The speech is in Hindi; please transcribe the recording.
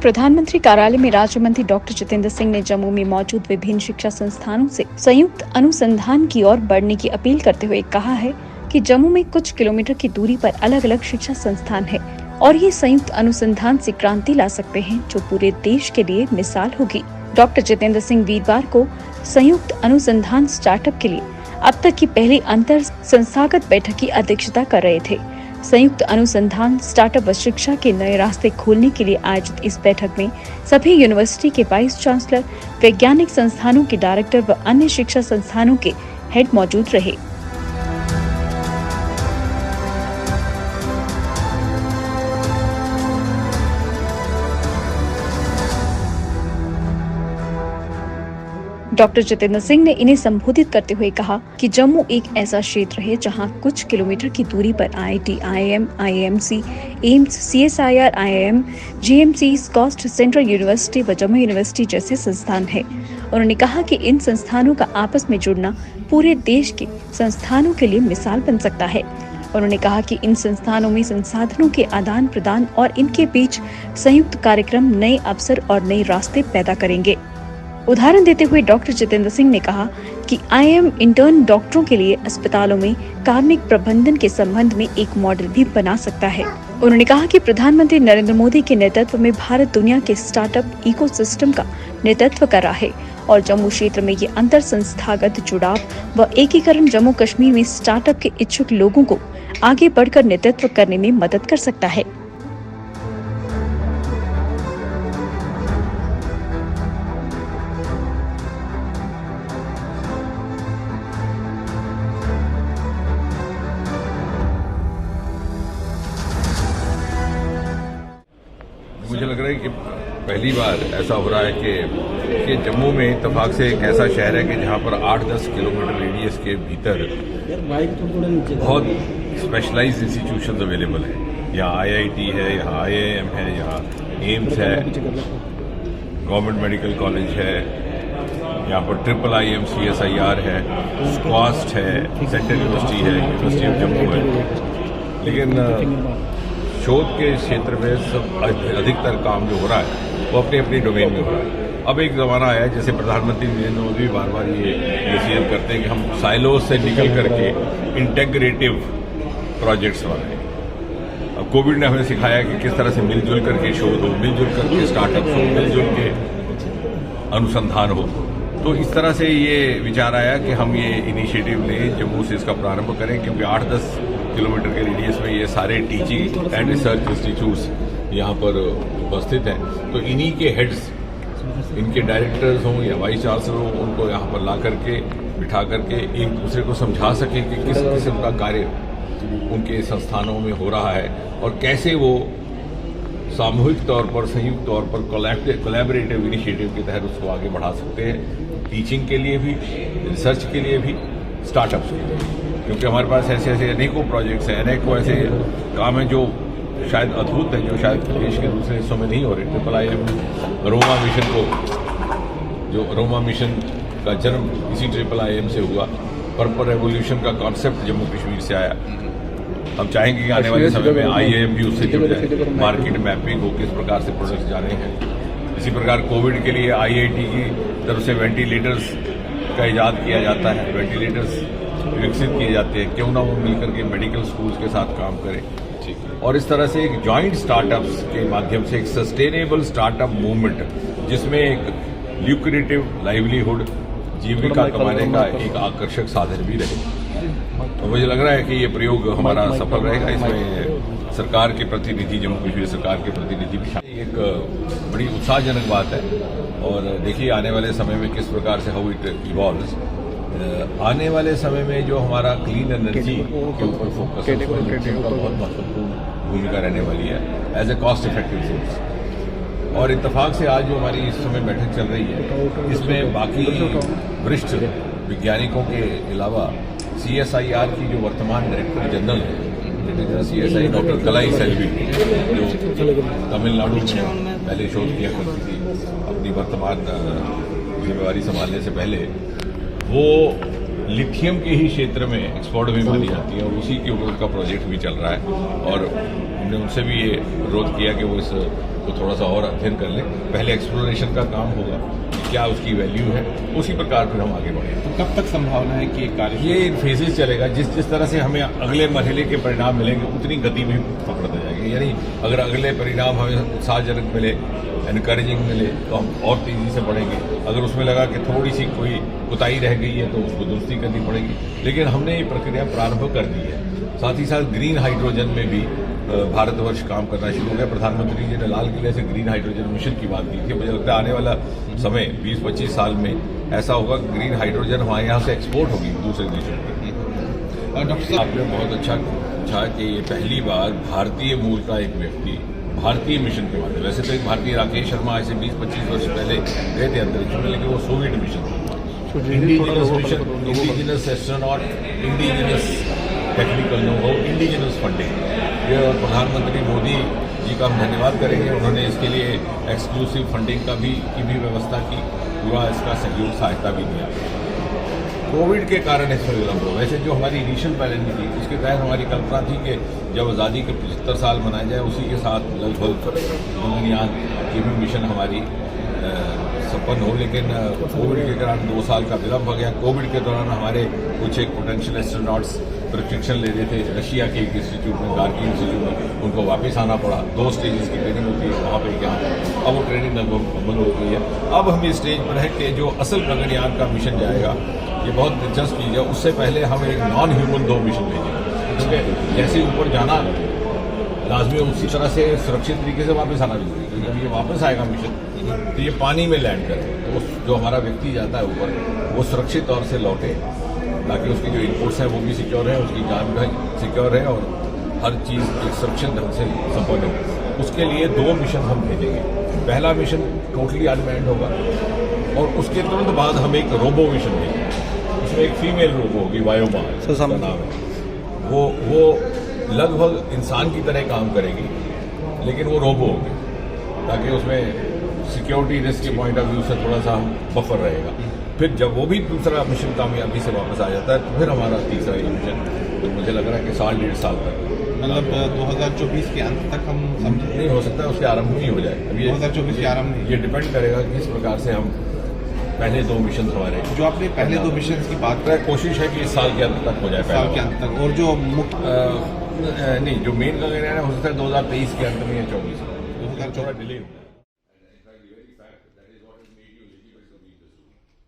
प्रधानमंत्री कार्यालय में राज्य मंत्री डॉक्टर जितेंद्र सिंह ने जम्मू में मौजूद विभिन्न शिक्षा संस्थानों से संयुक्त अनुसंधान की ओर बढ़ने की अपील करते हुए कहा है कि जम्मू में कुछ किलोमीटर की दूरी पर अलग अलग शिक्षा संस्थान है और ये संयुक्त अनुसंधान से क्रांति ला सकते हैं जो पूरे देश के लिए मिसाल होगी। डॉक्टर जितेंद्र सिंह वीरवार को संयुक्त अनुसंधान स्टार्टअप के लिए अब तक की पहली अंतर संस्थागत बैठक की अध्यक्षता कर रहे थे। संयुक्त अनुसंधान स्टार्टअप व शिक्षा के नए रास्ते खोलने के लिए आयोजित इस बैठक में सभी यूनिवर्सिटी के वाइस चांसलर, वैज्ञानिक संस्थानों के डायरेक्टर व अन्य शिक्षा संस्थानों के हेड मौजूद रहे। डॉक्टर जितेंद्र सिंह ने इन्हें संबोधित करते हुए कहा कि जम्मू एक ऐसा क्षेत्र है जहां कुछ किलोमीटर की दूरी पर IIT, IIM, IIMC, AIIMS, CSIR, IIM, GMC, SKUAST, central university व जम्मू यूनिवर्सिटी जैसे संस्थान हैं। उन्होंने कहा कि इन संस्थानों का आपस में जुड़ना पूरे देश के संस्थानों के लिए मिसाल बन सकता है। उन्होंने कहा कि इन संस्थानों में संसाधनों के आदान प्रदान और इनके बीच संयुक्त कार्यक्रम नए अवसर और नए रास्ते पैदा करेंगे। उदाहरण देते हुए डॉक्टर जितेंद्र सिंह ने कहा कि आईएम इंटर्न डॉक्टरों के लिए अस्पतालों में कार्मिक प्रबंधन के संबंध में एक मॉडल भी बना सकता है। उन्होंने कहा कि प्रधानमंत्री नरेंद्र मोदी के नेतृत्व में भारत दुनिया के स्टार्टअप इकोसिस्टम का नेतृत्व कर रहा है और जम्मू क्षेत्र में ये अंतर संस्थागत जुड़ाव व एकीकरण जम्मू कश्मीर में स्टार्टअप के इच्छुक लोगों को आगे बढ़कर नेतृत्व करने में मदद कर सकता है। मुझे लग रहा है कि पहली बार ऐसा हो रहा है कि जम्मू में इत्तेफाक से एक ऐसा शहर है कि जहाँ पर 8-10 किलोमीटर रेडियस के भीतर बहुत स्पेशलाइज्ड इंस्टीट्यूशंस अवेलेबल हैं। यहाँ आईआईटी है, यहाँ आईआईएम है, यहाँ एम्स है, गवर्नमेंट मेडिकल कॉलेज है, यहाँ पर ट्रिपल आईएम सीएसआईआर है, स्क्वास्ट है, सेंट्रल यूनिवर्सिटी है, यूनिवर्सिटी ऑफ जम्मू है। लेकिन शोध के क्षेत्र में सब अधिकतर काम जो हो रहा है वो अपनी अपनी डोमेन में हो रहा है। अब एक ज़माना आया है जैसे प्रधानमंत्री नरेंद्र मोदी बार बार ये डिसीजन करते हैं कि हम साइलोज से निकल करके इंटेग्रेटिव प्रोजेक्ट्स बनाएं। अब कोविड ने हमें सिखाया कि किस तरह से मिलजुल करके शोध हो, मिलजुल करके स्टार्टअप्स हो, मिलजुल के अनुसंधान हो। तो इस तरह से ये विचार आया कि हम ये इनिशिएटिव लें, जम्मू से इसका प्रारंभ करें, क्योंकि 8-10 किलोमीटर के रेडियस में ये सारे टीचिंग एंड रिसर्च इंस्टीट्यूट्स यहाँ पर उपस्थित हैं। तो इन्हीं के हेड्स, इनके डायरेक्टर्स हों या वाइस चांसलर हों, उनको यहाँ पर ला करके बिठा करके एक दूसरे को समझा सकें कि किस किस्म का कार्य उनके संस्थानों में हो रहा है और कैसे वो सामूहिक तौर पर, संयुक्त तौर पर, कोलैबोरेटिव इनिशिएटिव के तहत उसको आगे बढ़ा सकते हैं, टीचिंग के लिए भी, रिसर्च के लिए भी, स्टार्टअप्स के लिए। क्योंकि हमारे पास ऐसे ऐसे अनेकों प्रोजेक्ट्स हैं, अनेकों ऐसे काम हैं जो शायद अद्भुत हैं, जो शायद देश के दूसरे हिस्सों में नहीं हो रहे। ट्रिपल आईएम रोमा मिशन को, जो रोमा मिशन का जन्म इसी ट्रिपल आईएम से हुआ, पर्पल रेवोल्यूशन का कॉन्सेप्ट जम्मू कश्मीर से आया। हम चाहेंगे कि आने वाले समय में आईआईएम भी उससे जुड़ जाए, मार्केट मैपिंग हो, किस प्रकार से प्रोडक्ट्स जा रहे हैं। इसी प्रकार कोविड के लिए आईआईटी की तरफ से वेंटिलेटर्स का इजाद किया जाता है, वेंटिलेटर्स विकसित किए जाते हैं, क्यों ना वो मिलकर के मेडिकल स्कूल्स के साथ काम करें। और इस तरह से एक जॉइंट स्टार्टअप्स के माध्यम से एक सस्टेनेबल स्टार्टअप मूवमेंट, जिसमें एक ल्यूक्रेटिव लाइवलीहुड, जीविका कमाने का एक आकर्षक साधन भी रहे। तो मुझे लग रहा है कि ये प्रयोग हमारा सफल रहेगा। इसमें सरकार के प्रतिनिधि, जम्मू कश्मीर सरकार के प्रतिनिधि भी एक बड़ी उत्साहजनक बात है। और देखिए आने वाले समय में किस प्रकार से हाउ इट इवॉल्व्स। आने वाले समय में जो हमारा क्लीन एनर्जी के ऊपर फोकस है, उसका बहुत महत्वपूर्ण भूमिका रहने वाली है as a cost effective source. और इत्तेफाक से आज जो हमारी इस समय बैठक चल रही है, इसमें बाकी वरिष्ठ वैज्ञानिकों के अलावा सीएसआईआर की जो वर्तमान डायरेक्टर जनरल है, सीएसआई डॉक्टर कलाई सेल्वी, जो तमिलनाडु में पहले शोध किया करती थी अपनी वर्तमान जिम्मेवारी संभालने से पहले, वो लिथियम के ही क्षेत्र में एक्सपर्ट भी मानी जाती है और उसी के ऊपर उनका प्रोजेक्ट भी चल रहा है। और हमने उनसे भी ये अनुरोध किया कि वो इस वो थोड़ा सा और अध्ययन कर लें। पहले एक्सप्लोरेशन का काम होगा, क्या उसकी वैल्यू है, उसी प्रकार फिर हम आगे बढ़ें। तो कब तक संभावना है कि ये कार्य ये इन फेजेस चलेगा। जिस तरह से हमें अगले मरहले के परिणाम मिलेंगे उतनी गति भी पकड़ते जाएंगे। यानी अगर अगले परिणाम हमें उत्साहजनक मिले, एनकरेजिंग मिले, तो हम और तेजी से बढ़ेंगे। अगर उसमें लगा कि थोड़ी सी कोई कोताही रह गई है तो उसको दुरुस्ती करनी पड़ेगी। लेकिन हमने ये प्रक्रिया प्रारंभ कर दी है। साथ ही साथ ग्रीन हाइड्रोजन में भी भारतवर्ष काम करना शुरू हो गया। प्रधानमंत्री जी ने लाल किले से ग्रीन हाइड्रोजन मिशन की बात की थी। मुझे लगता है आने वाला समय 20-25 साल में ऐसा होगा कि ग्रीन हाइड्रोजन हमारे यहाँ से एक्सपोर्ट होगी दूसरे देशों में। और डॉक्टर साहब, आपने बहुत अच्छा पूछा कि ये पहली बार भारतीय मूल का एक व्यक्ति भारतीय मिशन के माध्यम, वैसे तो एक भारतीय राकेश शर्मा ऐसे 20-25 वर्ष पहले गए थे अंतरिक्ष में, लेकिन वो सोवियत मिशन था। Indigenous mission, indigenous astronaut, indigenous technical know how, indigenous funding. ये और प्रधानमंत्री मोदी जी का हम धन्यवाद करेंगे। उन्होंने इसके लिए एक्सक्लूसिव फंडिंग की भी व्यवस्था की, पूरा इसका सहयोग सहायता भी दिया। कोविड के कारण इसमें विलंब हो। वैसे जो हमारी इनिशियल प्लानिंग थी उसके तहत हमारी कल्पना थी कि जब आज़ादी के 75 साल मनाए जाए उसी के साथ लगभग गगनयान की भी मिशन हमारी संपन्न हो। लेकिन कोविड के कारण 2 साल का विलंब हो गया। कोविड के दौरान हमारे कुछ एक पोटेंशियल एस्ट्रोनॉट्स प्रशिक्षण ले रहे थे रशिया के एक इंस्टीट्यूट में, गार्की इंस्टीट्यूट में, उनको वापस आना पड़ा। 2 स्टेजेस की ट्रेनिंग होती है वहाँ पे क्या, अब वो ट्रेनिंग लगभग मुकम्मल हो गई है। अब हम इस स्टेज पर है कि जो असल गगनयान का मिशन जाएगा, ये बहुत दिलचस्प चीज़ है। उससे पहले हम एक नॉन ह्यूमन 2 मिशन भेजेंगे, क्योंकि जैसे ऊपर जाना लाजमी है उसी तरह से सुरक्षित तरीके से वापस आना जरूरी है। क्योंकि जब ये वापस आएगा मिशन तो ये पानी में लैंड करे, तो जो हमारा व्यक्ति जाता है ऊपर वो सुरक्षित तौर से लौटे, ताकि उसकी जो इनपुट्स हैं वो भी सिक्योर है, उसकी जान भी सिक्योर है और हर चीज़ एक सुरक्षित ढंग से संपन्न हो। उसके लिए 2 मिशन हम भेजेंगे। पहला मिशन टोटली अनमैन्ड होगा और उसके तुरंत बाद हम एक रोबो मिशन भेजेंगे। उसमें एक फीमेल रोबो होगी, वायोमा उसका नाम है। वो लगभग इंसान की तरह काम करेगी, लेकिन वो रोबो होगी, ताकि उसमें सिक्योरिटी रिस्क के पॉइंट ऑफ व्यू से थोड़ा सा बफर रहेगा। फिर जब वो भी दूसरा मिशन कामयाबी से वापस आ जाता है तो फिर हमारा तीसरा ये मिशन, तो मुझे लग रहा है कि 1.5 साल तक, मतलब 2024 के अंत तक हम समझे नहीं हो सकता है, उसके आरंभ में ही हो जाए। अभी 2024 के आरंभ में ये डिपेंड करेगा कि किस प्रकार से हम पहले 2 मिशन हमारे, जो आपने पहले 2 मिशन की बात करें, कोशिश है कि इस साल के अंत तक हो जाए, साल के अंत तक। और जो मुख्य नहीं, जो मेन गगनयान है हो सकता है 2023 के अंत में या 24 में, थोड़ा डिले हो।